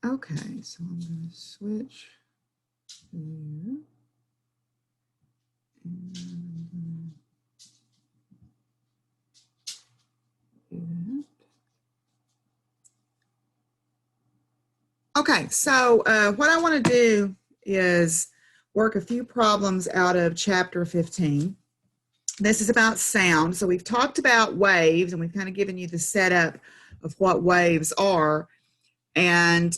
Okay, so I'm going to switch here. And do that. Okay, so what I want to do is work a few problems out of chapter 15. This is about sound. So we've talked about waves and we've kind of given you the setup of what waves are. And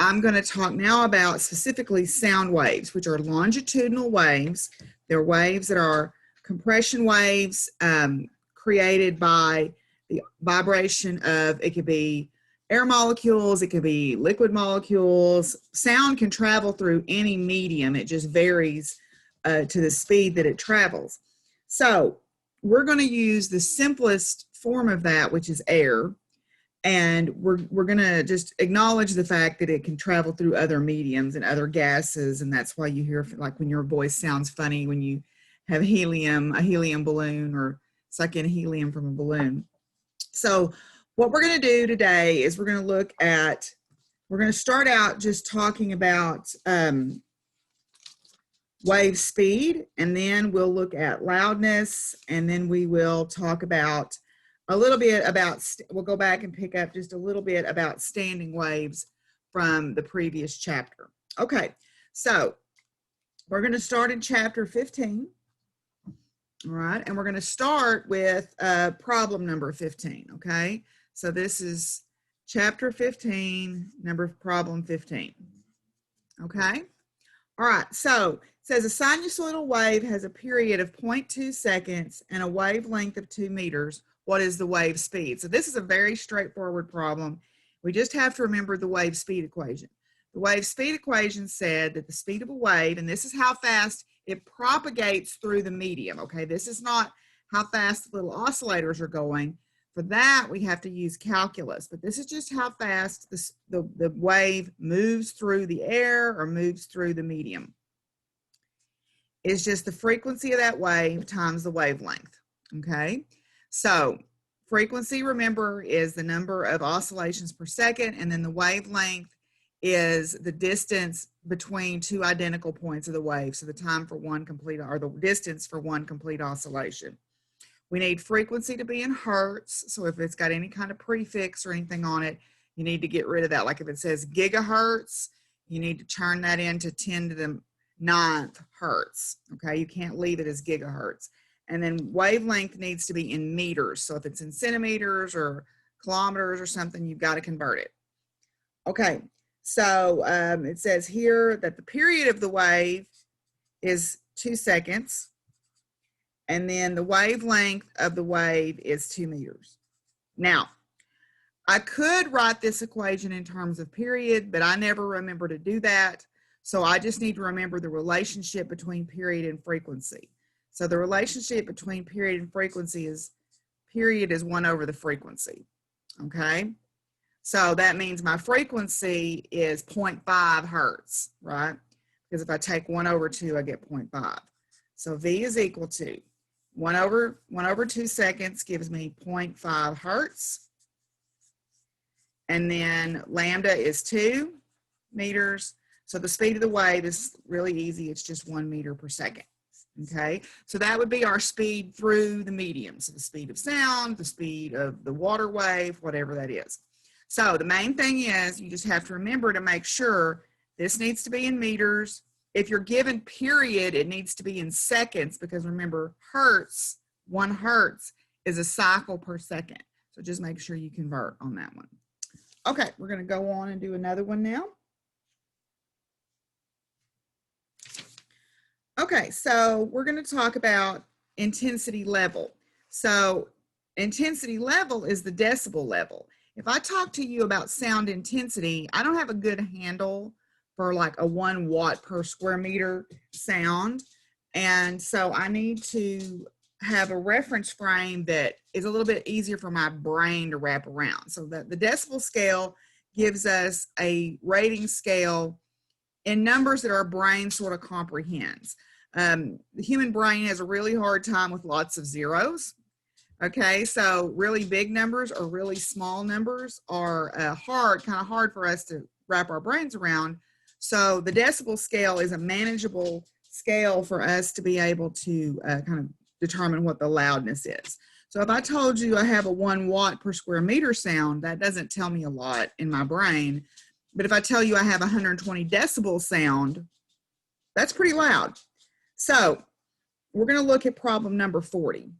I'm going to talk now about specifically sound waves, which are longitudinal waves. They're waves that are compression waves created by the vibration of, it could be air molecules, it could be liquid molecules. Sound can travel through any medium. It just varies to the speed that it travels. So we're going to use the simplest form of that, which is air. And we're going to just acknowledge the fact that it can travel through other mediums and other gases. And that's why you hear, like when your voice sounds funny when you have helium, a helium balloon, or suck in helium from a balloon. So what we're going to do today is we're going to start out just talking about wave speed, and then we'll look at loudness, and then we will talk about a little bit about, we'll go back and pick up just a little bit about standing waves from the previous chapter. Okay, so we're going to start in chapter 15. All right, and we're going to start with problem number 15. Okay, so this is chapter 15, problem 15. Okay, all right, so it says a sinusoidal wave has a period of 0.2 seconds and a wavelength of 2 meters. What is the wave speed? So this is a very straightforward problem. We just have to remember the wave speed equation. The wave speed equation said that the speed of a wave, and this is how fast it propagates through the medium, okay? This is not how fast the little oscillators are going. For that, we have to use calculus, but this is just how fast the wave moves through the air or moves through the medium. It's just the frequency of that wave times the wavelength, okay? So frequency, remember, is the number of oscillations per second, and then the wavelength is the distance between two identical points of the wave. So the time for one complete, or the distance for one complete oscillation. We need frequency to be in hertz. So if it's got any kind of prefix or anything on it, you need to get rid of that. Like if it says gigahertz, you need to turn that into 10 to the 9th hertz. Okay, you can't leave it as gigahertz. And then wavelength needs to be in meters. So if it's in centimeters or kilometers or something, you've got to convert it. Okay, so it says here that the period of the wave is 2 seconds. And then the wavelength of the wave is 2 meters. Now, I could write this equation in terms of period, but I never remember to do that. So I just need to remember the relationship between period and frequency. So the relationship between period and frequency is period is 1 over the frequency, okay? So that means my frequency is 0.5 hertz, right? Because if I take 1 over 2, I get 0.5. So V is equal to 1 over 2 seconds gives me 0.5 hertz. And then lambda is 2 meters. So the speed of the wave is really easy. It's just 1 meter per second. Okay, so that would be our speed through the medium. So the speed of sound, the speed of the water wave, whatever that is. So the main thing is you just have to remember to make sure this needs to be in meters. If you're given period, it needs to be in seconds, because remember, hertz, 1 hertz is a cycle per second. So just make sure you convert on that one. Okay, we're going to go on and do another one now. Okay, so we're going to talk about intensity level. So intensity level is the decibel level. If I talk to you about sound intensity, I don't have a good handle for like a 1 watt per square meter sound. And so I need to have a reference frame that is a little bit easier for my brain to wrap around. So that the decibel scale gives us a rating scale in numbers that our brain sort of comprehends. The human brain has a really hard time with lots of zeros. Okay, so really big numbers or really small numbers are kind of hard for us to wrap our brains around. So the decibel scale is a manageable scale for us to be able to kind of determine what the loudness is. So if I told you I have a 1 watt per square meter sound, that doesn't tell me a lot in my brain. But if I tell you I have 120 decibel sound, that's pretty loud. So we're going to look at problem number 40.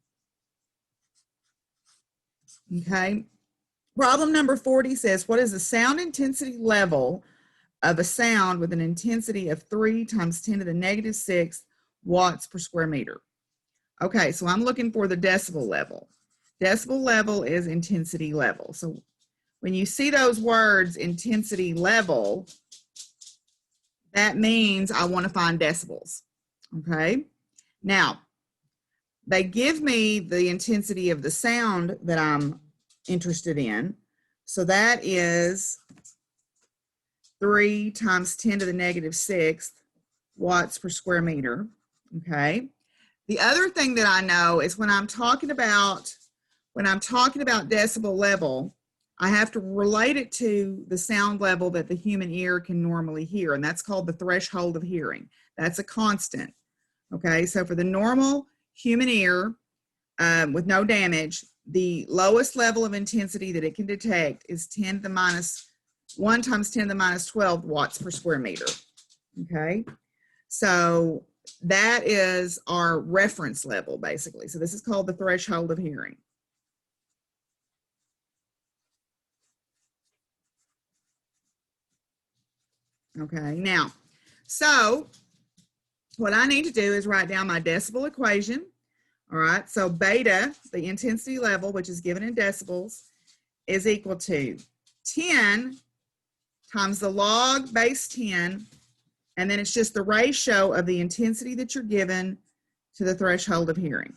Okay. Problem number 40 says, what is the sound intensity level of a sound with an intensity of 3 times 10 to the negative 6 watts per square meter? Okay, so I'm looking for the decibel level. Decibel level is intensity level. So when you see those words, intensity level, that means I want to find decibels. Okay, now they give me the intensity of the sound that I'm interested in. So that is 3 times 10 to the negative 6 watts per square meter. Okay. The other thing that I know is when I'm talking about decibel level, I have to relate it to the sound level that the human ear can normally hear, and that's called the threshold of hearing. That's a constant. Okay, so for the normal human ear with no damage, the lowest level of intensity that it can detect is 10 to the minus 1 times 10 to the minus 12 watts per square meter. Okay, so that is our reference level, basically. So this is called the threshold of hearing. Okay, now, so what I need to do is write down my decibel equation. All right, so beta, the intensity level, which is given in decibels, is equal to 10 times the log base 10, and then it's just the ratio of the intensity that you're given to the threshold of hearing.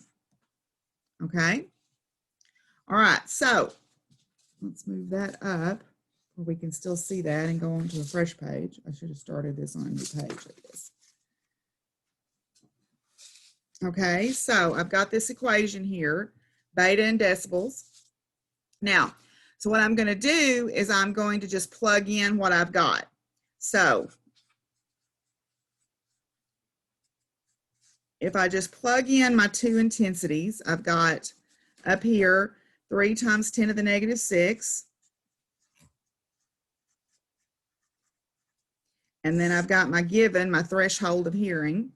Okay? All right, so let's move that up where we can still see that and go on to a fresh page. I should have started this on a new page, I guess. Okay, so I've got this equation here, beta in decibels. Now, so what I'm going to do is I'm going to just plug in what I've got. So if I just plug in my two intensities, I've got up here 3 times 10 to the negative 6. And then I've got my given, my threshold of hearing.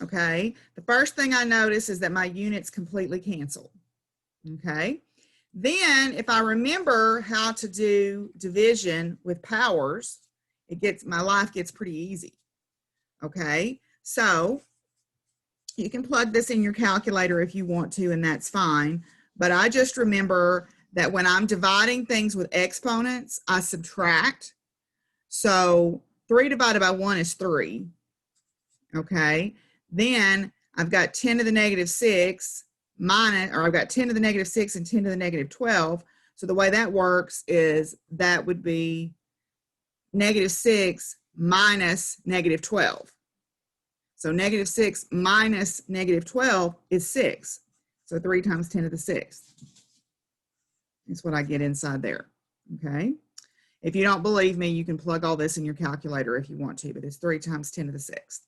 Okay, the first thing I notice is that my units completely cancel. Okay, then if I remember how to do division with powers, my life gets pretty easy. Okay, so you can plug this in your calculator if you want to, and that's fine. But I just remember that when I'm dividing things with exponents, I subtract. So 3 divided by 1 is 3. Okay. Then I've got 10 to the negative 6 minus, or I've got 10 to the negative 6 and 10 to the negative 12. So the way that works is that would be negative 6 minus negative 12. So negative 6 minus negative 12 is 6. So 3 times 10 to the 6th is what I get inside there. Okay. If you don't believe me, you can plug all this in your calculator if you want to, but it's 3 times 10 to the 6th.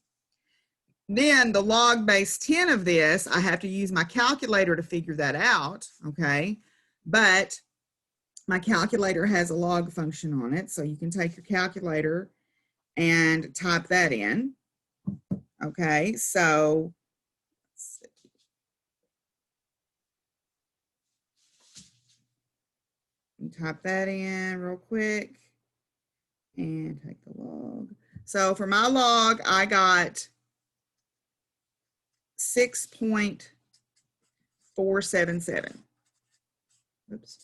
Then the log base 10 of this, I have to use my calculator to figure that out, okay? But my calculator has a log function on it, so you can take your calculator and type that in, okay? So, let's see. You type that in real quick and take the log. So for my log, I got 6.477. Oops.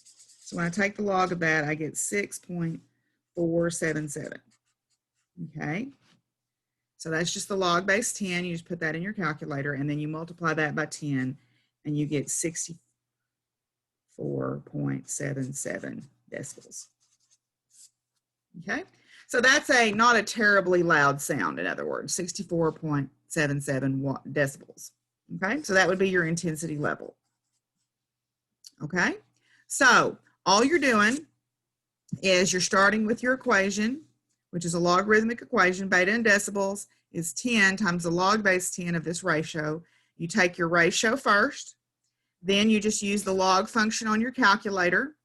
So when I take the log of that, I get 6.477. Okay. So that's just the log base 10. You just put that in your calculator and then you multiply that by 10 and you get 64.77 decibels. Okay. So that's not a terribly loud sound, in other words, 64.77 decibels. Okay, so that would be your intensity level. Okay, so all you're doing is you're starting with your equation, which is a logarithmic equation. Beta in decibels is 10 times the log base 10 of this ratio. You take your ratio first, then you just use the log function on your calculator.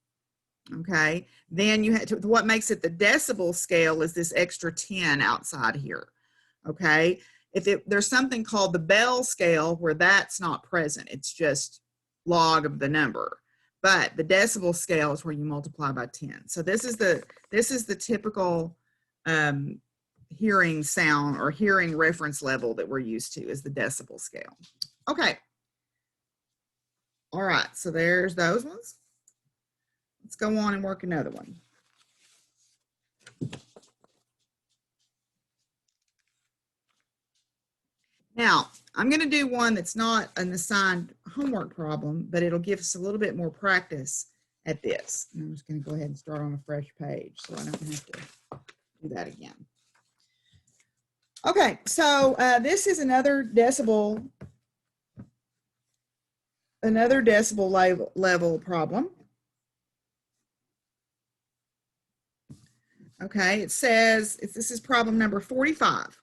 Okay, then you have to, what makes it the decibel scale is this extra 10 outside here. Okay, there's something called the Bell scale where that's not present, it's just log of the number. But the decibel scale is where you multiply by 10. So this is the typical hearing sound or hearing reference level that we're used to, is the decibel scale. Okay. All right, so there's those ones. Let's go on and work another one. Now, I'm going to do one that's not an assigned homework problem, but it'll give us a little bit more practice at this. And I'm just going to go ahead and start on a fresh page so I don't have to do that again. Okay, so this is another decibel level problem. Okay, it says, this is problem number 45.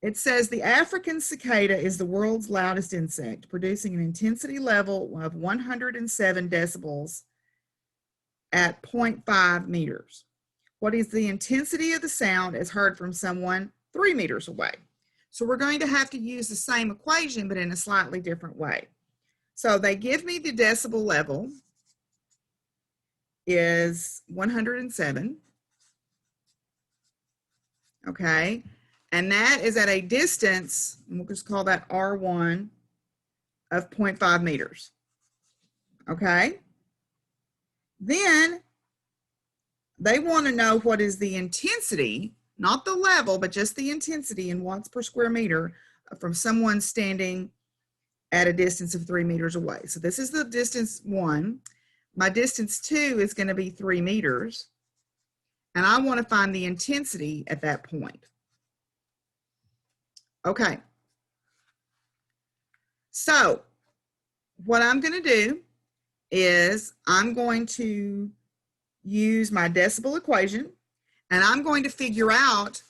It says the African cicada is the world's loudest insect, producing an intensity level of 107 decibels at 0.5 meters. What is the intensity of the sound as heard from someone 3 meters away? So we're going to have to use the same equation, but in a slightly different way. So they give me the decibel level is 107. Okay. And that is at a distance, and we'll just call that R1 of 0.5 meters. Okay. Then they want to know what is the intensity, not the level, but just the intensity in watts per square meter from someone standing at a distance of 3 meters away. So this is the distance 1. My distance 2 is going to be 3 meters. And I want to find the intensity at that point. Okay. So what I'm going to do is I'm going to use my decibel equation, and I'm going to figure out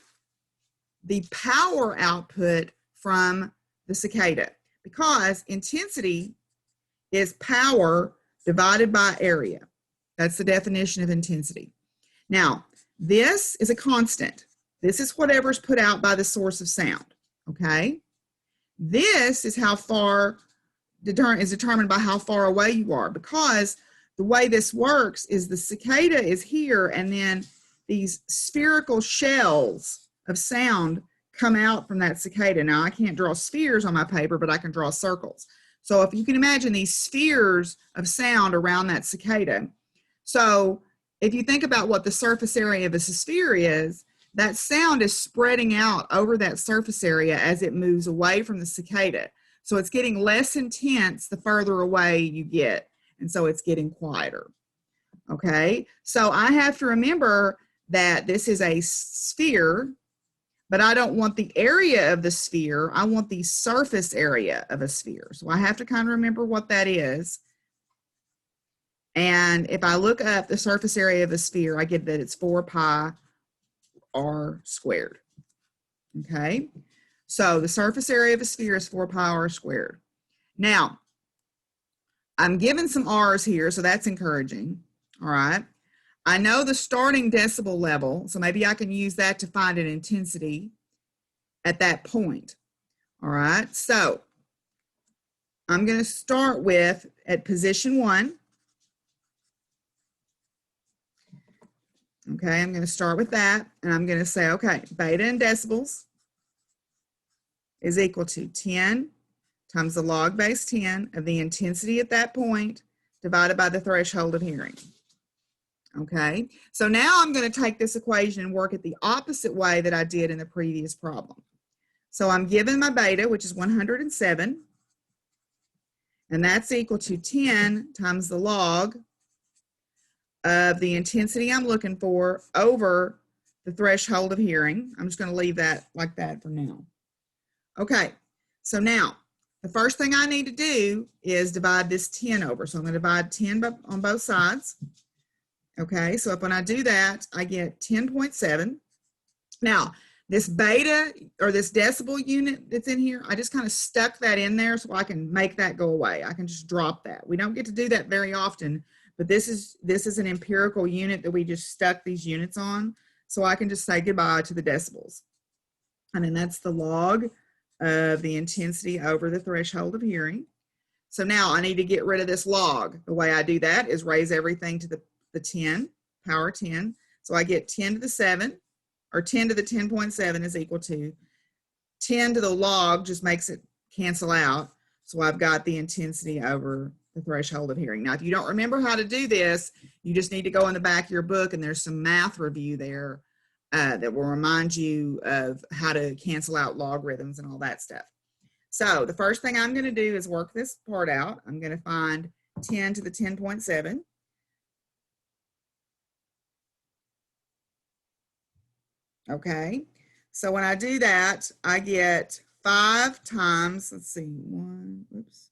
the power output from the cicada, because intensity is power divided by area. That's the definition of intensity. Now, this is a constant. This is whatever's put out by the source of sound, okay? This is how far is determined by how far away you are, because the way this works is the cicada is here, and then these spherical shells of sound come out from that cicada. Now, I can't draw spheres on my paper, but I can draw circles. So if you can imagine these spheres of sound around that cicada. So if you think about what the surface area of a sphere is, that sound is spreading out over that surface area as it moves away from the cicada. So it's getting less intense the further away you get. And so it's getting quieter. Okay, so I have to remember that this is a sphere, but I don't want the area of the sphere. I want the surface area of a sphere. So I have to kind of remember what that is. And if I look up the surface area of a sphere, I get that it's 4 pi r squared. Okay, so the surface area of a sphere is 4 pi r squared. Now, I'm given some r's here, so that's encouraging. All right. I know the starting decibel level, so maybe I can use that to find an intensity at that point. All right. So I'm going to start with at position 1. Okay, I'm going to start with that, and I'm going to say, okay, beta in decibels is equal to 10 times the log base 10 of the intensity at that point divided by the threshold of hearing. Okay, so now I'm going to take this equation and work it the opposite way that I did in the previous problem. So I'm given my beta, which is 107, and that's equal to 10 times the log of the intensity I'm looking for over the threshold of hearing. I'm just going to leave that like that for now. Okay, so now The first thing I need to do is divide this 10 over. So I'm going to divide 10 on both sides. Okay, so when I do that, I get 10.7. Now, this beta or this decibel unit that's in here, I just kind of stuck that in there so I can make that go away. I can just drop that. We don't get to do that very often, but this is an empirical unit that we just stuck these units on. So I can just say goodbye to the decibels. And then that's the log of the intensity over the threshold of hearing. So now I need to get rid of this log. The way I do that is raise everything to the 10, power 10. So I get 10 to the 7, or 10 to the 10.7 is equal to 10 to the log, just makes it cancel out. So I've got the intensity over the threshold of hearing. Now, if you don't remember how to do this, you just need to go in the back of your book, and there's some math review there that will remind you of how to cancel out logarithms and all that stuff. So the first thing I'm going to do is work this part out. I'm going to find 10 to the 10.7. Okay, so when I do that, I get 5 times, let's see, 1, oops.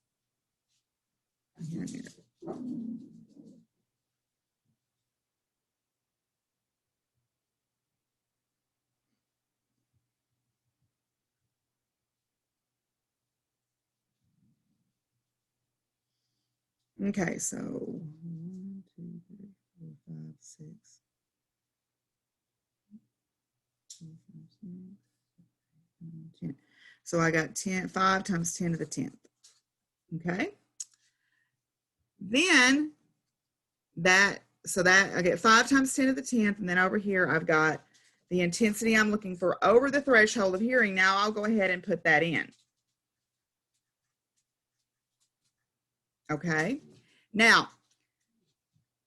Okay, so 1, 2, 3, 4, 5, 6. 10. So I got 5 times 10 to the 10th. Okay. Then I get 5 times 10 to the 10th, and then over here I've got the intensity I'm looking for over the threshold of hearing. Now I'll go ahead and put that in. Okay. Now,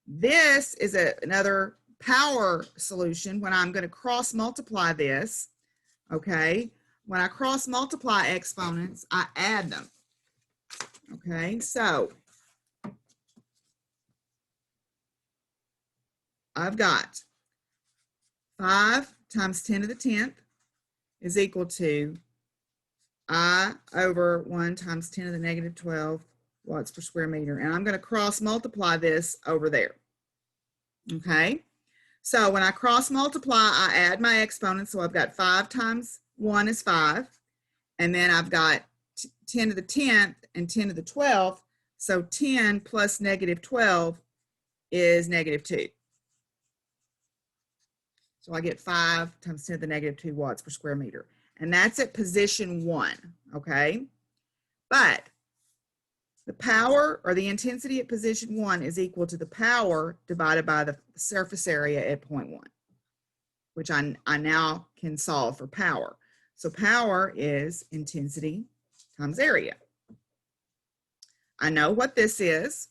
this is another power solution when I'm going to cross multiply this. Okay. When I cross multiply exponents, I add them. Okay. So I've got 5 times 10 to the 10th is equal to I over 1 times 10 to the negative 12 watts per square meter. And I'm going to cross multiply this over there. Okay. So when I cross multiply, I add my exponents. So I've got 5 times 1 is 5. And then I've got 10 to the 10th and 10 to the 12th. So 10 plus negative 12 is negative 2. So I get 5 times 10 to the negative 2 watts per square meter. And that's at position 1, okay? But the power or the intensity at position 1 is equal to the power divided by the surface area at point 1, which I now can solve for power. So power is intensity times area. I know what this is.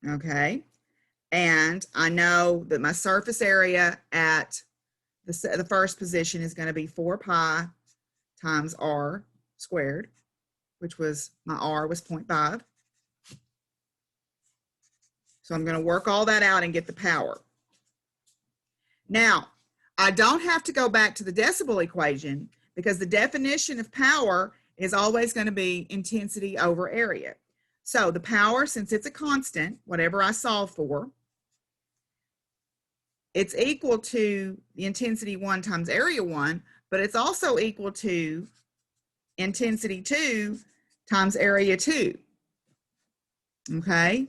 Okay, and I know that my surface area at the first position is going to be 4 pi times r squared, which was, my r was 0.5. So I'm going to work all that out and get the power. Now, I don't have to go back to the decibel equation because the definition of power is always going to be intensity over area. So the power, since it's a constant, whatever I solve for, it's equal to the intensity 1 times area 1, but it's also equal to intensity 2 times area 2. Okay?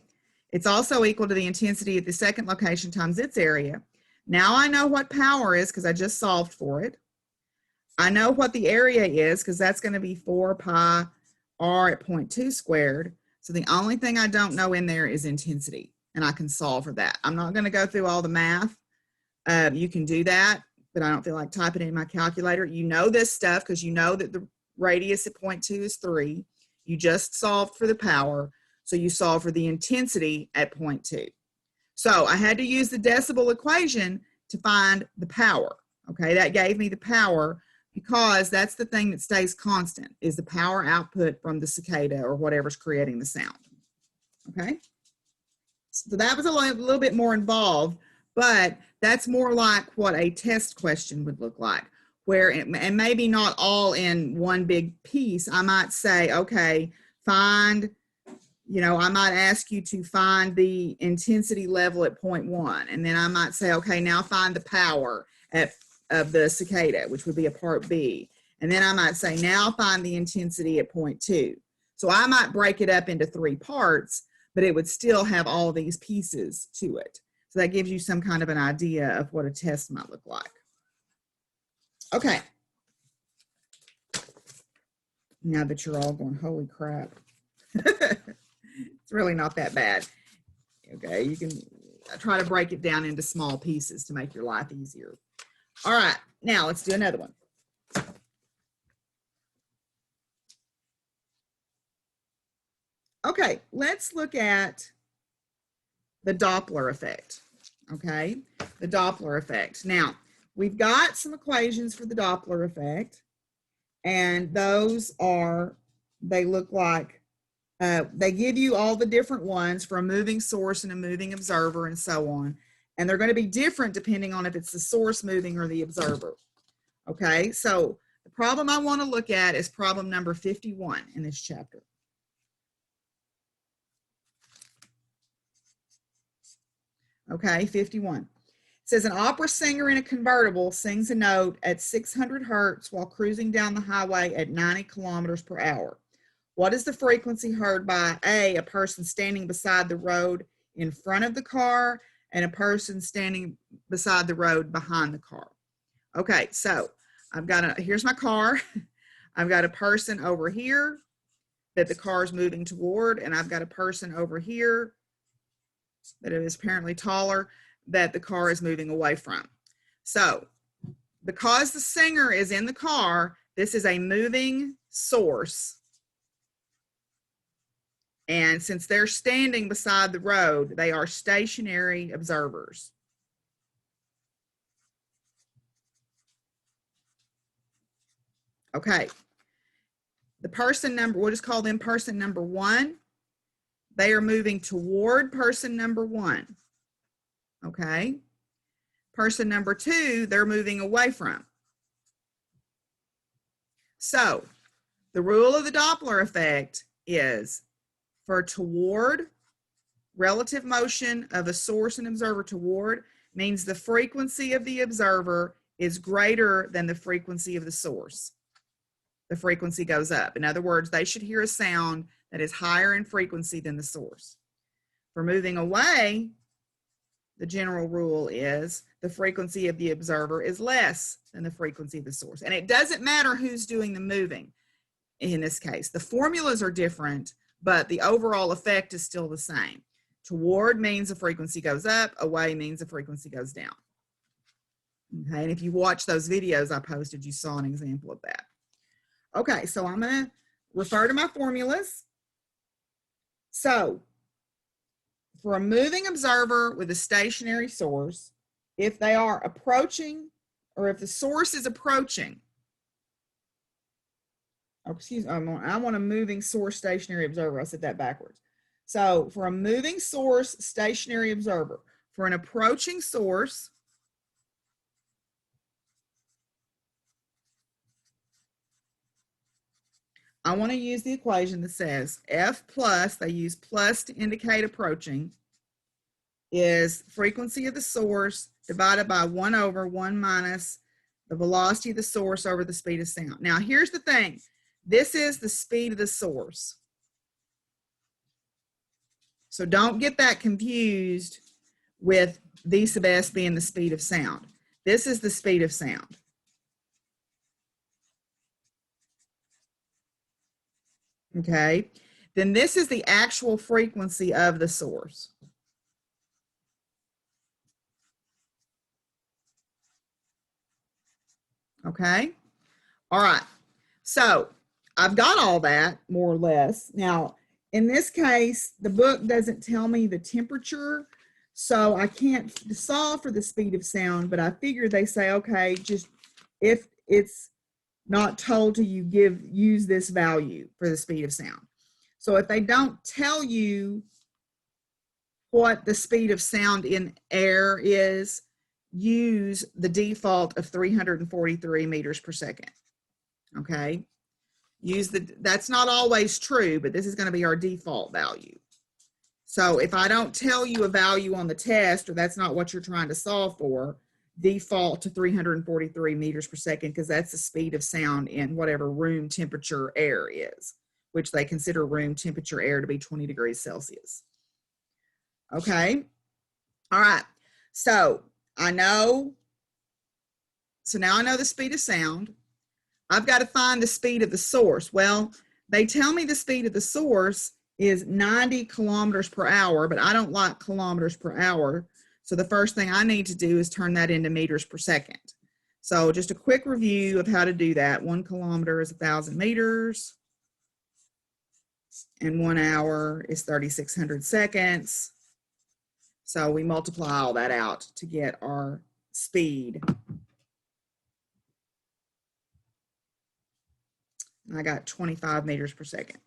It's also equal to the intensity at the second location times its area. Now I know what power is because I just solved for it. I know what the area is because that's going to be 4 pi r at 0.2 squared. So the only thing I don't know in there is intensity, and I can solve for that. I'm not going to go through all the math. You can do that, but I don't feel like typing it in my calculator. You know this stuff because you know that the radius at 0.2 is 3. You just solved for the power, so you solve for the intensity at 0.2. So I had to use the decibel equation to find the power. Okay, that gave me the power because that's the thing that stays constant, is the power output from the cicada or whatever's creating the sound. Okay, so that was a little bit more involved, but That's more like what a test question would look like, where, and maybe not all in one big piece. I might say, okay, find, you know, I might ask you to find the intensity level at 0.1. And then I might say, okay, now find the power of the cicada, which would be a part B. And then I might say, now find the intensity at 0.2. So I might break it up into 3 parts, but it would still have all these pieces to it. So that gives you some kind of an idea of what a test might look like. Okay. Now that you're all going, holy crap. It's really not that bad. Okay, you can try to break it down into small pieces to make your life easier. All right, now let's do another one. Okay, let's look at the Doppler effect. Okay, the Doppler effect. Now, we've got some equations for the Doppler effect, and those are, they look like, they give you all the different ones for a moving source and a moving observer and so on. And they're going to be different depending on if it's the source moving or the observer. Okay, so the problem I want to look at is problem number 51 in this chapter. Okay, 51. It says an opera singer in a convertible sings a note at 600 hertz while cruising down the highway at 90 kilometers per hour. What is the frequency heard by a person standing beside the road in front of the car and a person standing beside the road behind the car? Okay, so I've got here's my car. I've got a person over here that the car is moving toward, and I've got a person over here that is apparently taller that the car is moving away from. So because the singer is in the car, this is a moving source. And since they're standing beside the road, they are stationary observers. Okay. The person number, we'll just call them person number 1. They are moving toward person number 1. Okay. Person number 2, they're moving away from. So the rule of the Doppler effect is for toward, relative motion of a source and observer toward means the frequency of the observer is greater than the frequency of the source. The frequency goes up. In other words, they should hear a sound that is higher in frequency than the source. For moving away, the general rule is the frequency of the observer is less than the frequency of the source. And it doesn't matter who's doing the moving in this case. The formulas are different, but the overall effect is still the same. Toward means the frequency goes up, away means the frequency goes down. Okay, and if you watch those videos I posted, you saw an example of that. Okay, so I'm going to refer to my formulas. So for a moving observer with a stationary source, if they are approaching, or if the source is approaching, oh, excuse me, I want a moving source stationary observer. I said that backwards. So for a moving source stationary observer, for an approaching source, I want to use the equation that says F plus, they use plus to indicate approaching, is frequency of the source divided by 1 over 1 minus the velocity of the source over the speed of sound. Now, here's the thing. This is the speed of the source. So don't get that confused with V sub S being the speed of sound. This is the speed of sound. Okay, then this is the actual frequency of the source. Okay, all right, so I've got all that more or less. Now, in this case, the book doesn't tell me the temperature, so I can't solve for the speed of sound, but I figure they say, okay, just if it's not told to you, use this value for the speed of sound. So if they don't tell you what the speed of sound in air is, use the default of 343 meters per second. Okay. That's not always true, but this is going to be our default value. So if I don't tell you a value on the test, or that's not what you're trying to solve for, default to 343 meters per second, because that's the speed of sound in whatever room temperature air is, which they consider room temperature air to be 20 degrees Celsius. Okay. All right. So now I know the speed of sound. I've got to find the speed of the source. Well, they tell me the speed of the source is 90 kilometers per hour, but I don't like kilometers per hour. So the first thing I need to do is turn that into meters per second. So just a quick review of how to do that. 1 kilometer is 1,000 meters, and 1 hour is 3,600 seconds. So we multiply all that out to get our speed. And I got 25 meters per second.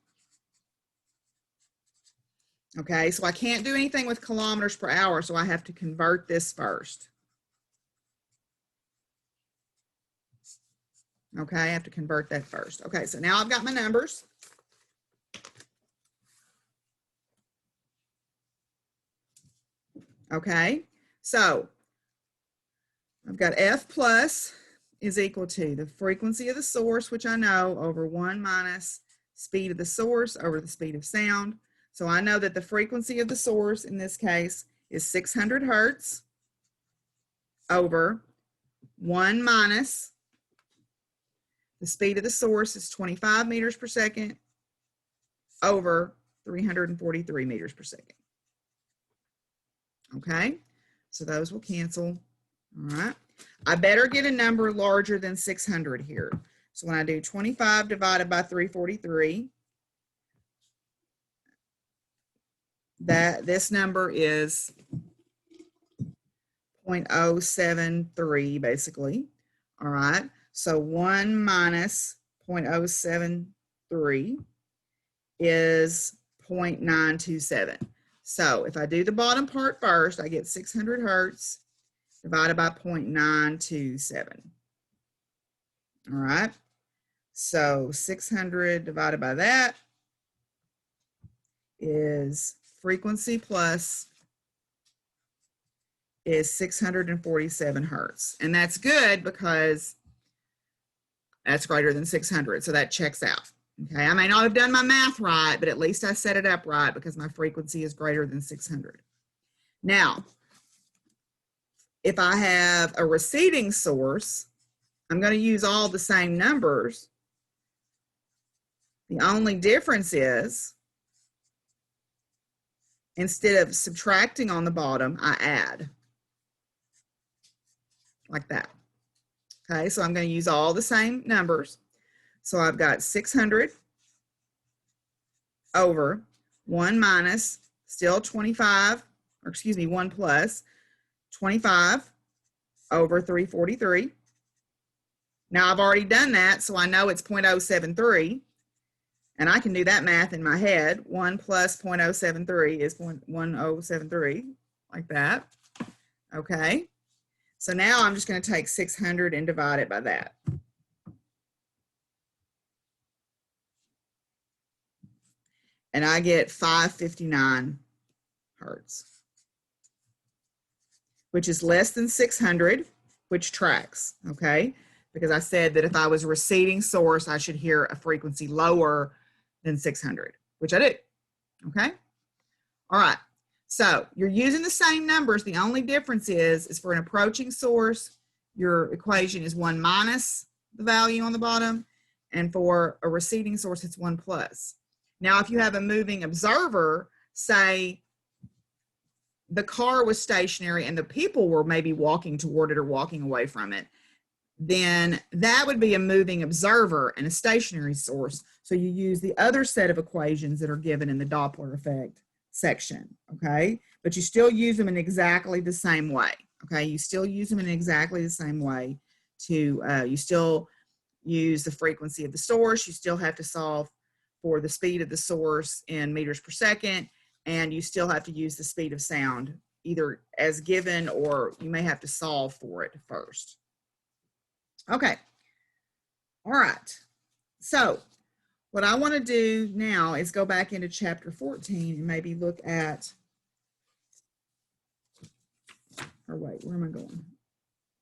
Okay, so I can't do anything with kilometers per hour, so I have to convert this first. Okay, I have to convert that first. Okay, so now I've got my numbers. Okay, so I've got F plus is equal to the frequency of the source, which I know, over 1 minus speed of the source over the speed of sound. So I know that the frequency of the source in this case is 600 hertz over 1 minus the speed of the source is 25 meters per second over 343 meters per second. Okay, so those will cancel. All right, I better get a number larger than 600 here. So when I do 25 divided by 343, this number is 0.073 basically. All right, so 1 minus 0.073 is 0.927. So if I do the bottom part first, I get 600 hertz divided by 0.927. All right, so 600 divided by that is frequency plus is 647 hertz. And that's good because that's greater than 600. So that checks out. Okay, I may not have done my math right, but at least I set it up right because my frequency is greater than 600. Now, if I have a receding source, I'm going to use all the same numbers. The only difference is, instead of subtracting on the bottom, I add. Like that. Okay, so I'm going to use all the same numbers. So I've got 600 over 1 minus, still 25, or excuse me, 1 plus 25 over 343. Now I've already done that, so I know it's 0.073. And I can do that math in my head. 1 plus 0.073 is 0.1073, like that. Okay. So now I'm just going to take 600 and divide it by that. And I get 559 hertz, which is less than 600, which tracks, okay? Because I said that if I was a receding source, I should hear a frequency lower than 600, which I do, okay? All right, so you're using the same numbers. The only difference is for an approaching source, your equation is 1 minus the value on the bottom, and for a receding source, it's 1 plus. Now, if you have a moving observer, say the car was stationary and the people were maybe walking toward it or walking away from it, then that would be a moving observer and a stationary source. So you use the other set of equations that are given in the Doppler effect section, okay? But you still use them in exactly the same way, okay? You still use them in exactly the same way to, you still use the frequency of the source, you still have to solve for the speed of the source in meters per second, and you still have to use the speed of sound either as given or you may have to solve for it first. Okay. All right. So what I want to do now is go back into chapter 14 and maybe look at, or wait, where am I going?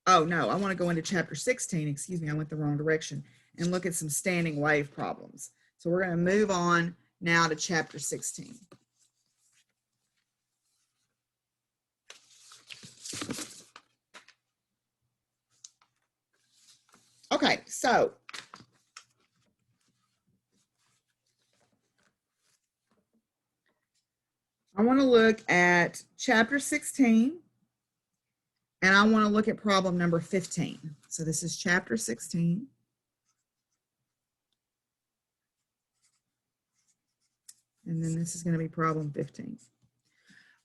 Oh, no, I want to go into chapter 16. Excuse me, I went the wrong direction, and look at some standing wave problems. So we're going to move on now to chapter 16. Okay, so I want to look at chapter 16, and I want to look at problem number 15. So this is chapter 16. And then this is going to be problem 15.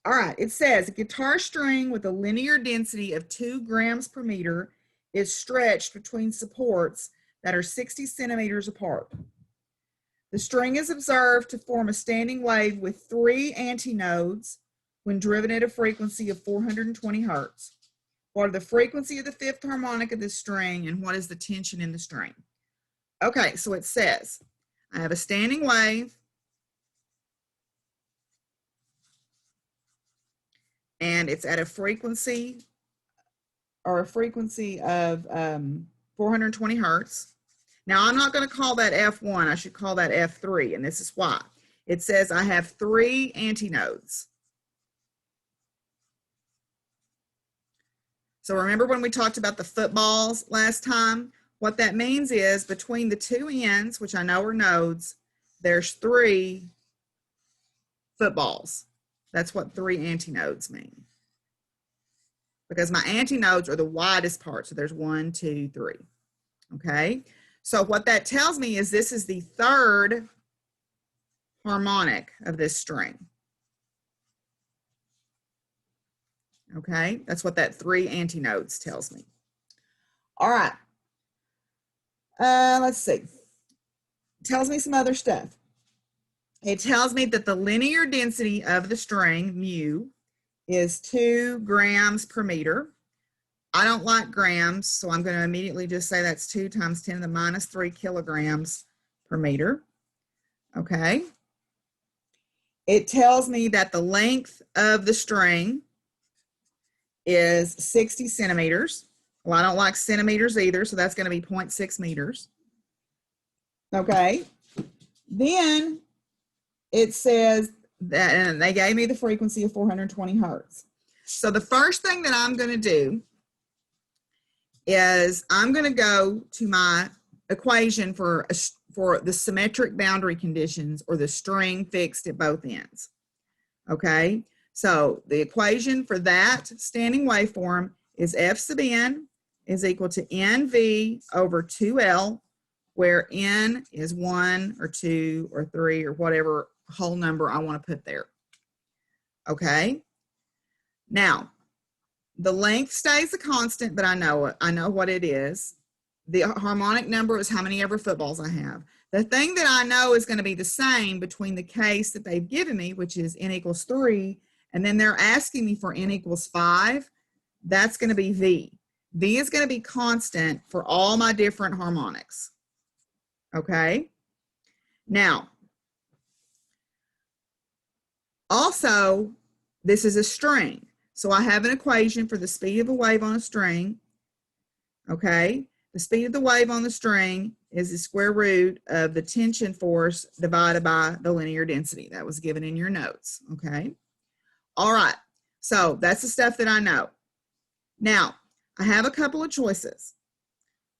All right, it says a guitar string with a linear density of 2 grams per meter is stretched between supports that are 60 centimeters apart. The string is observed to form a standing wave with 3 antinodes when driven at a frequency of 420 hertz. What are the frequency of the 5th harmonic of this string, and what is the tension in the string? Okay, so it says I have a standing wave, and it's at a frequency of 420 hertz. Now, I'm not going to call that F1. I should call that F3, and this is why. It says I have 3 antinodes. So remember when we talked about the footballs last time? What that means is between the 2 ends, which I know are nodes, there's 3 footballs. That's what 3 antinodes mean. Because my antinodes are the widest part. So there's 1, 2, 3. Okay. So what that tells me is this is the 3rd harmonic of this string. Okay. That's what that 3 antinodes tells me. All right. Let's see. It tells me some other stuff. It tells me that the linear density of the string, mu, is 2 grams per meter. I don't like grams, so I'm going to immediately just say that's 2 times 10 to the minus 3 kilograms per meter. Okay. It tells me that the length of the string is 60 centimeters. Well, I don't like centimeters either, so that's going to be 0.6 meters. Okay. Then it says that, and they gave me the frequency of 420 hertz. So the first thing that I'm going to do is I'm going to go to my equation for the symmetric boundary conditions, or the string fixed at both ends. Okay, so the equation for that standing waveform is F sub n is equal to NV over 2L, where N is 1 or 2 or 3 or whatever whole number I want to put there. Okay, now the length stays a constant, but I know what it is. The harmonic number is how many ever footballs I have. The thing that I know is going to be the same between the case that they've given me, which is n equals 3, and then they're asking me for n equals 5. That's going to be V. V is going to be constant for all my different harmonics. Okay? Now, also, this is a string. So I have an equation for the speed of a wave on a string. Okay? The speed of the wave on the string is the square root of the tension force divided by the linear density. That was given in your notes. Okay? All right. So that's the stuff that I know. Now, I have a couple of choices.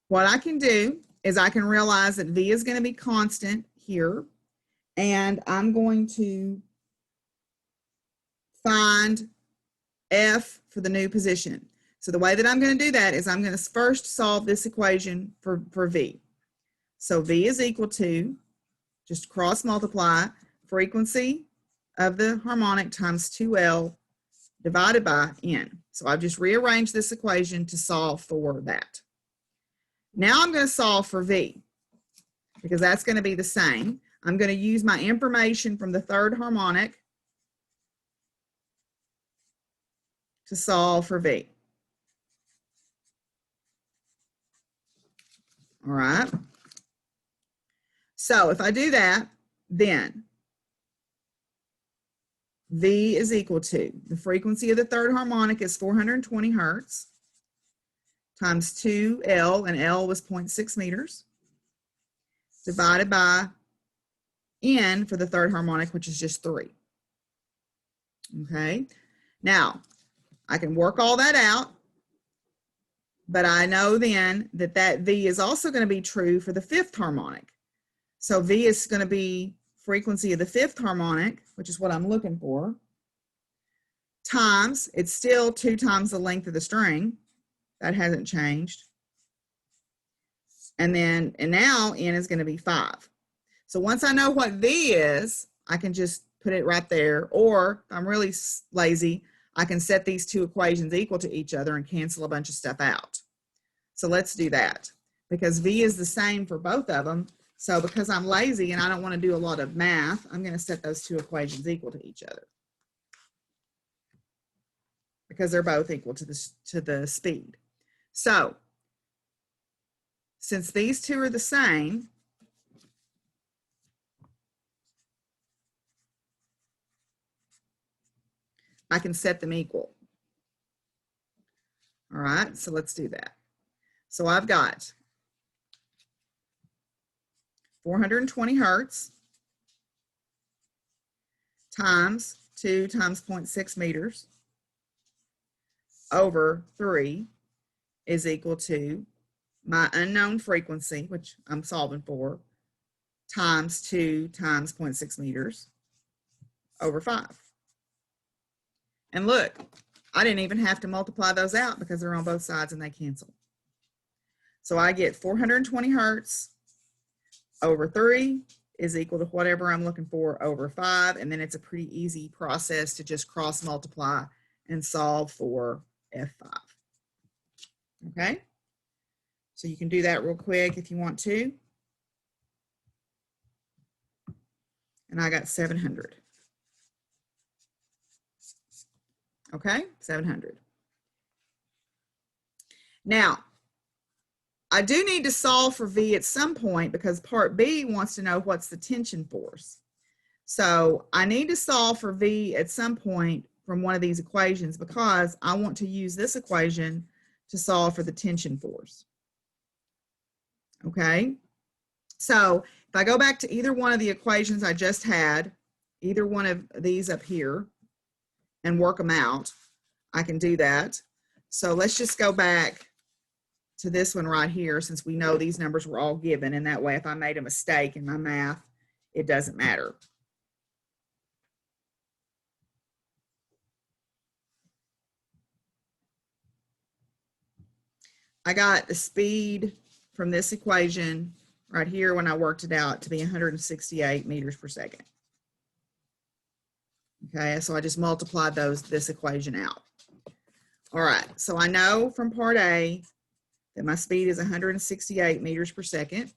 What I can do is I can realize that V is going to be constant here, and I'm going to find F for the new position. So the way that I'm going to do that is I'm going to first solve this equation for V. So V is equal to, just cross multiply, frequency of the harmonic times 2L divided by N. So I've just rearranged this equation to solve for that. Now I'm going to solve for V, because that's going to be the same. I'm going to use my information from the 3rd harmonic. to solve for V. All right. So if I do that, then V is equal to, the frequency of the third harmonic is 420 hertz times 2L, and L was 0.6 meters, divided by N for the third harmonic, which is just 3. Okay. Now, I can work all that out, but I know then that that V is also going to be true for the fifth harmonic. So V is going to be frequency of the fifth harmonic, which is what I'm looking for, times, it's still 2 times the length of the string. That hasn't changed. And now N is going to be 5. So once I know what V is, I can just put it right there. Or if I'm really lazy, I can set these two equations equal to each other and cancel a bunch of stuff out. So let's do that, because V is the same for both of them. So because I'm lazy and I don't want to do a lot of math, I'm going to set those two equations equal to each other, because they're both equal to the speed. So since these two are the same, I can set them equal. All right, so let's do that. So I've got 420 hertz times 2 times 0.6 meters over 3 is equal to my unknown frequency, which I'm solving for, times 2 times 0.6 meters over 5. And look, I didn't even have to multiply those out because they're on both sides and they cancel. So I get 420 hertz over 3 is equal to whatever I'm looking for over 5. And then it's a pretty easy process to just cross multiply and solve for F5. Okay? So you can do that real quick if you want to. And I got 700. Okay, 700. Now, I do need to solve for V at some point because part B wants to know what's the tension force. So I need to solve for V at some point from one of these equations because I want to use this equation to solve for the tension force. Okay, so if I go back to either one of the equations I just had, either one of these up here, and work them out, I can do that. So let's just go back to this one right here, since we know these numbers were all given, and that way if I made a mistake in my math, it doesn't matter. I got the speed from this equation right here when I worked it out to be 168 meters per second. Okay, so I just multiplied this equation out. All right, so I know from part A that my speed is 168 meters per second.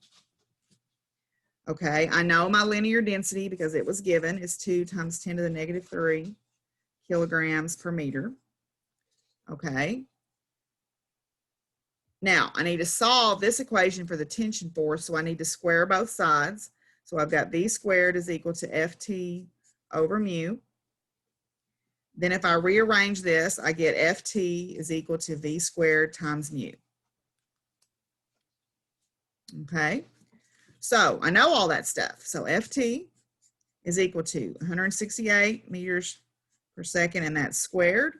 Okay, I know my linear density because it was given is 2 times 10 to the negative 3 kilograms per meter. Okay. Now, I need to solve this equation for the tension force, so I need to square both sides. So I've got V squared is equal to Ft over mu. Then if I rearrange this, I get Ft is equal to V squared times mu. Okay, so I know all that stuff. So Ft is equal to 168 meters per second, and that's squared.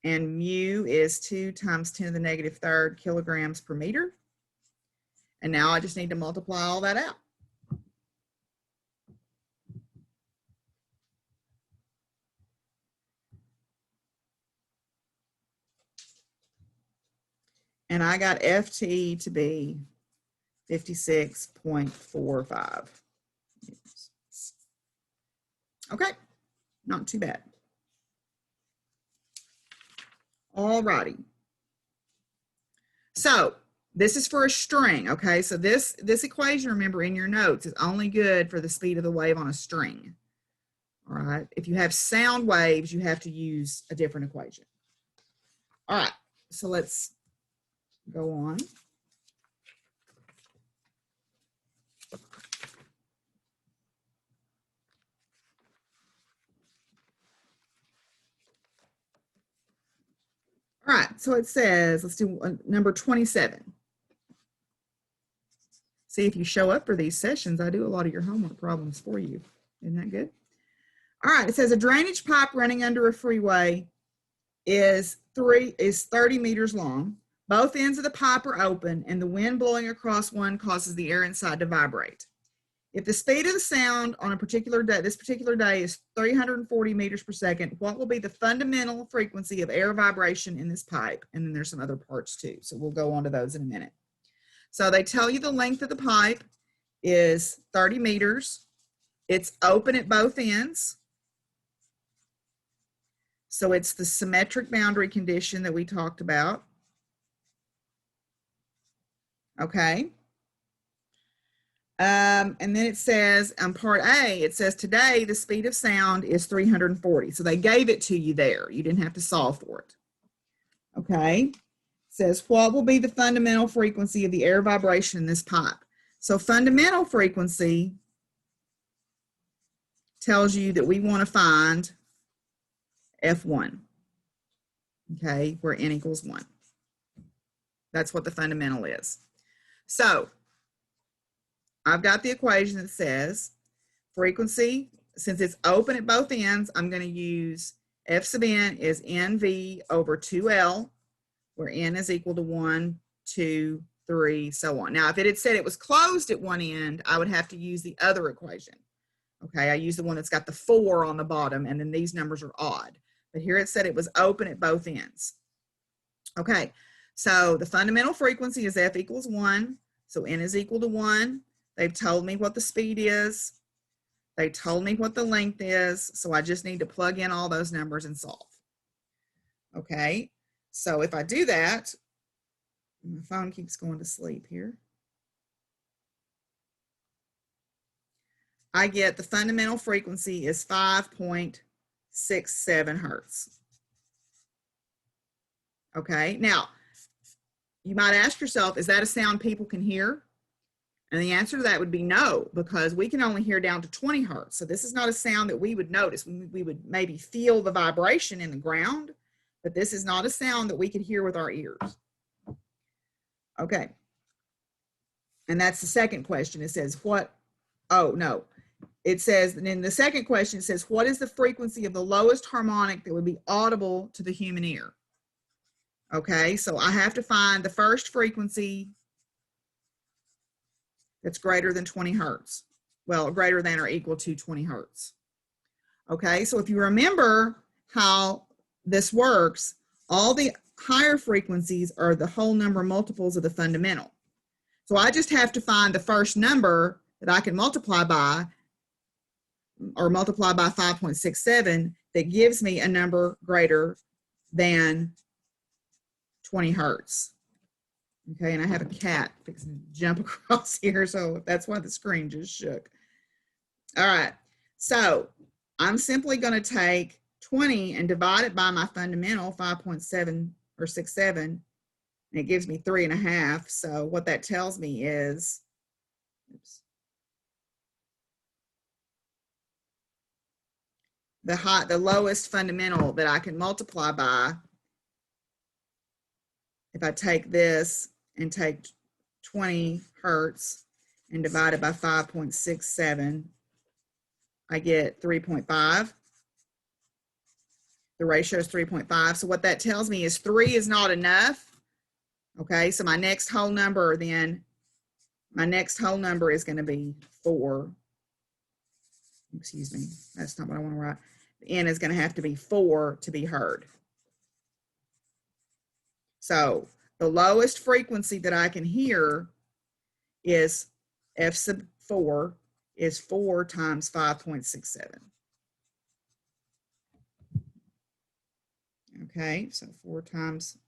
And mu is 2 times 10 to the negative 3rd kilograms per meter. And now I just need to multiply all that out. And I got Ft to be 56.45. Okay, not too bad. All righty. So this is for a string, okay? So this equation, remember in your notes, is only good for the speed of the wave on a string. All right. If you have sound waves, you have to use a different equation. All right, so let's go on. All right, so it says, let's do number 27. See, if you show up for these sessions, I do a lot of your homework problems for you. Isn't that good? All right, it says a drainage pipe running under a freeway is 30 meters long. Both ends of the pipe are open, and the wind blowing across one causes the air inside to vibrate. If the speed of the sound on a particular day, this particular day, is 340 meters per second, what will be the fundamental frequency of air vibration in this pipe? And then there's some other parts too, so we'll go on to those in a minute. So they tell you the length of the pipe is 30 meters. It's open at both ends. So it's the symmetric boundary condition that we talked about. Okay. And then it says on part A, it says today the speed of sound is 340. So they gave it to you there. You didn't have to solve for it. Okay. It says what will be the fundamental frequency of the air vibration in this pipe? So fundamental frequency tells you that we want to find F1. Okay, where n equals 1. That's what the fundamental is. So I've got the equation that says frequency, since it's open at both ends, I'm going to use F sub n is NV over 2L, where n is equal to 1, 2, 3, so on. Now, if it had said it was closed at one end, I would have to use the other equation. Okay, I use the one that's got the 4 on the bottom, and then these numbers are odd. But here it said it was open at both ends. Okay, so the fundamental frequency is F equals 1, so n is equal to 1. They've told me what the speed is. They told me what the length is, so I just need to plug in all those numbers and solve. Okay, so if I do that, my phone keeps going to sleep here. I get the fundamental frequency is 5.67 hertz. Okay, now you might ask yourself, is that a sound people can hear? And the answer to that would be no, because we can only hear down to 20 hertz. So this is not a sound that we would notice. We would maybe feel the vibration in the ground, but this is not a sound that we can hear with our ears. Okay. And that's the second question. It says what? Oh, no. It says, and in the second question, it says, what is the frequency of the lowest harmonic that would be audible to the human ear? Okay, so I have to find the first frequency that's greater than 20 hertz. Well, greater than or equal to 20 hertz. Okay, so if you remember how this works, all the higher frequencies are the whole number multiples of the fundamental. So I just have to find the first number that I can multiply by, or multiply by 5.67, that gives me a number greater than 20 hertz. Okay, and I have a cat fixing to jump across here, so that's why the screen just shook. All right, so I'm simply going to take 20 and divide it by my fundamental, 5.7 or 67, and it gives me 3.5. So what that tells me is, oops, the lowest fundamental that I can multiply by, if I take this and take 20 hertz and divide it by 5.67, I get 3.5. The ratio is 3.5. So what that tells me is 3 is not enough. Okay, so my next whole number then, my next whole number is going to be 4. Excuse me, that's not what I want to write. The n is going to have to be 4 to be heard. So the lowest frequency that I can hear is F sub 4 is 4 times 5.67. Okay, so 4 times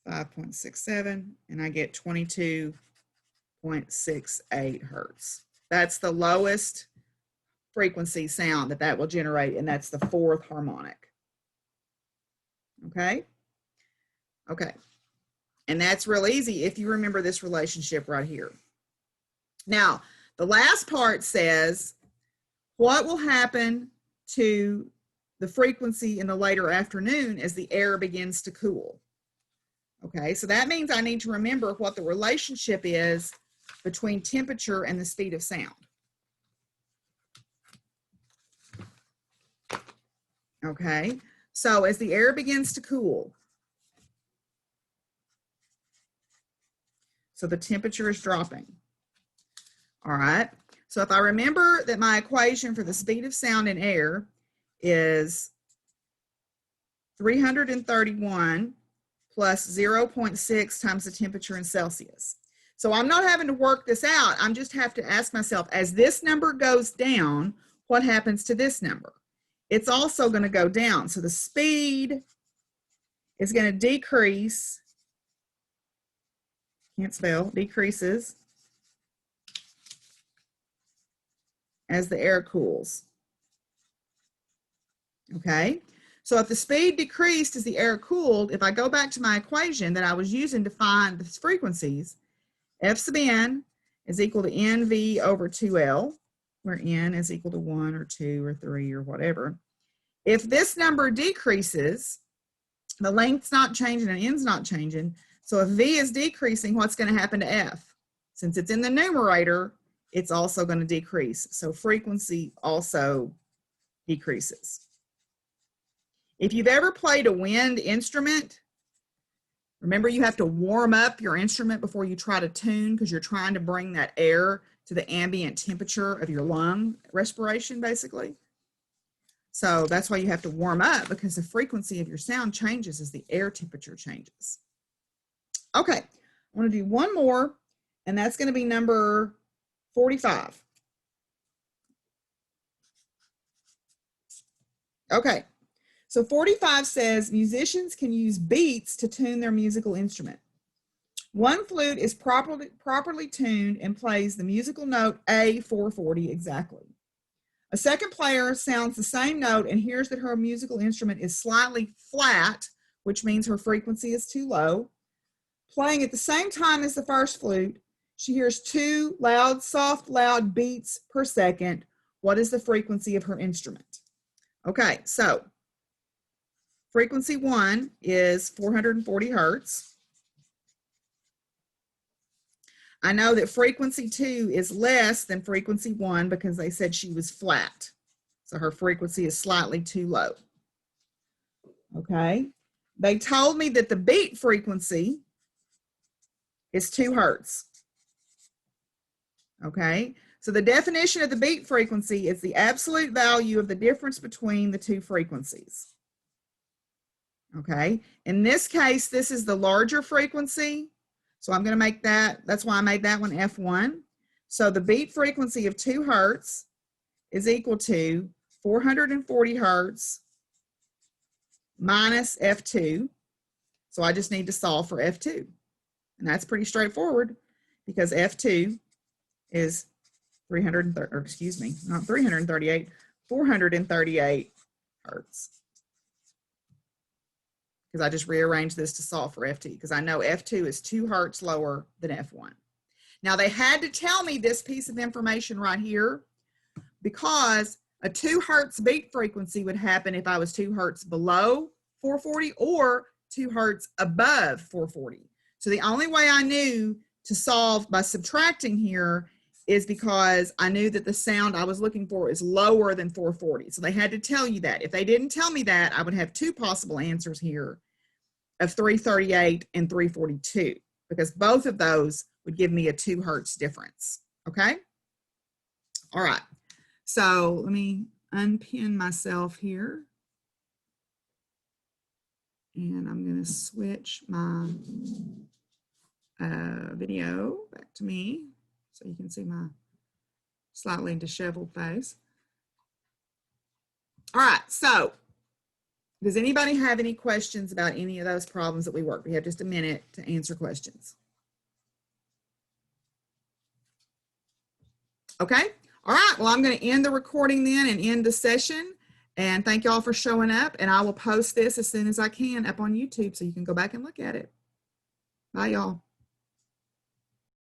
5.67, and I get 22.68 hertz. That's the lowest frequency sound that will generate, and that's the 4th harmonic. Okay. Okay. And that's real easy if you remember this relationship right here. Now, the last part says, what will happen to the frequency in the later afternoon as the air begins to cool? Okay, so that means I need to remember what the relationship is between temperature and the speed of sound. Okay, so as the air begins to cool, so the temperature is dropping. All right, so if I remember that my equation for the speed of sound in air is 331 plus 0.6 times the temperature in Celsius. So I'm not having to work this out. I'm just have to ask myself, as this number goes down, what happens to this number? It's also going to go down. So the speed is going to decrease. Can't spell, decreases as the air cools. Okay, so if the speed decreased as the air cooled, if I go back to my equation that I was using to find the frequencies, F sub n is equal to NV over 2L, where n is equal to 1 or 2 or 3 or whatever. If this number decreases, the length's not changing and n's not changing. So if V is decreasing, what's going to happen to F? Since it's in the numerator, it's also going to decrease. So frequency also decreases. If you've ever played a wind instrument, remember you have to warm up your instrument before you try to tune because you're trying to bring that air to the ambient temperature of your lung respiration, basically. So that's why you have to warm up, because the frequency of your sound changes as the air temperature changes. Okay, I want to do one more, and that's going to be number 45. Okay, so 45 says musicians can use beats to tune their musical instrument. One flute is properly tuned and plays the musical note A440 exactly. A second player sounds the same note and hears that her musical instrument is slightly flat, which means her frequency is too low. Playing at the same time as the first flute, she hears 2 loud, soft, loud beats per second. What is the frequency of her instrument? Okay, so frequency 1 is 440 hertz. I know that frequency 2 is less than frequency 1 because they said she was flat. So her frequency is slightly too low. Okay. They told me that the beat frequency is 2 hertz. Okay. So the definition of the beat frequency is the absolute value of the difference between the 2 frequencies. Okay. In this case, this is the larger frequency. So I'm going to make that, that's why I made that one F1. So the beat frequency of 2 hertz is equal to 440 hertz minus F2. So I just need to solve for F2. And that's pretty straightforward because F2 is 438 hertz. Because I just rearranged this to solve for F2 because I know F2 is 2 hertz lower than F1. Now they had to tell me this piece of information right here because a 2 hertz beat frequency would happen if I was 2 hertz below 440 or 2 hertz above 440. So the only way I knew to solve by subtracting here is because I knew that the sound I was looking for is lower than 440. So they had to tell you that. If they didn't tell me that, I would have 2 possible answers here of 338 and 342, because both of those would give me a 2 hertz difference. Okay. All right. So let me unpin myself here. And I'm going to switch my video back to me so you can see my slightly disheveled face. All right, so does anybody have any questions about any of those problems that we worked? We have just a minute to answer questions. Okay, all right, well, I'm going to end the recording then and end the session. And thank y'all for showing up. And I will post this as soon as I can up on YouTube so you can go back and look at it. Bye, y'all.